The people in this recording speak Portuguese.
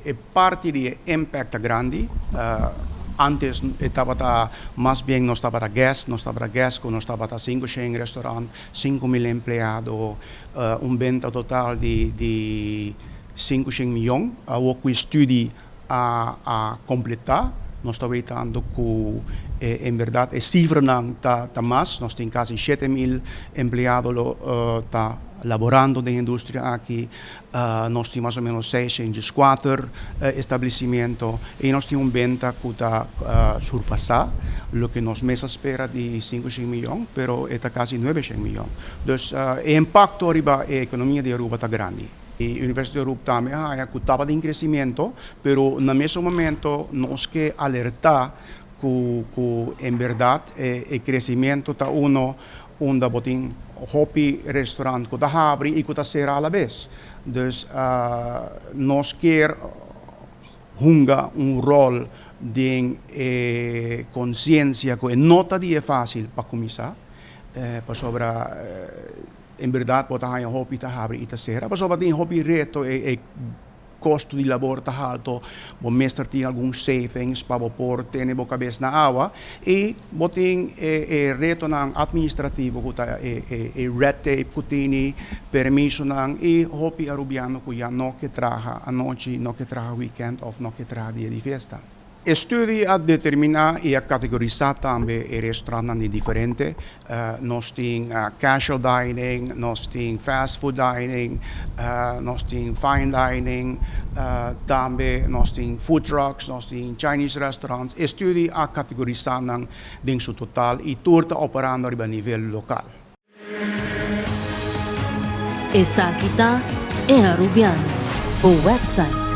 É parte de impacto grande. Antes estava mais bem, nós estava gas, nós estava 500 restaurantes, 5.000 empregados, venda total de 500 milhões. O que estudo a completar, nós estamos vendo que, em verdade, a cifra não está mais, nós temos quase 7.000 empregados laborando na indústria aqui, nós temos mais ou menos 604 estabelecimentos e nós temos venda que está surpassar o que nós mesmos espera de 500 milhões, mas está quase 900 milhões. Então, o impacto arriba a economia da Europa está grande. A Universidade de Europa também estava em crescimento, mas no mesmo momento nós que alertar que em verdade o crescimento está onde botem hobby restaurante que está abre e que está cerrado à vez. Então, nós queremos jogar rol de consciência que não é fácil para começar, para sobre em verdade botar um hobby está abre e está cerrado, para sobre tem hobby reto e custo de labor está alto, o mestre tem alguns savings para pôr ter a cabeça na água e botem reto administrativo que tá red tape que tem permisso e hobby arubiano que já não que traga a noite, não que traga weekend ou não que traga dia de festa. Estudo a determinar e a categorizar também os restaurantes diferentes. Nós temos casual dining, nós temos fast food dining, nós temos fine dining, também nós temos food trucks, nós temos Chinese restaurants. Estudo a categorizar em seu total e tudo operando a nível local. Essa aqui é a Rubiano, o website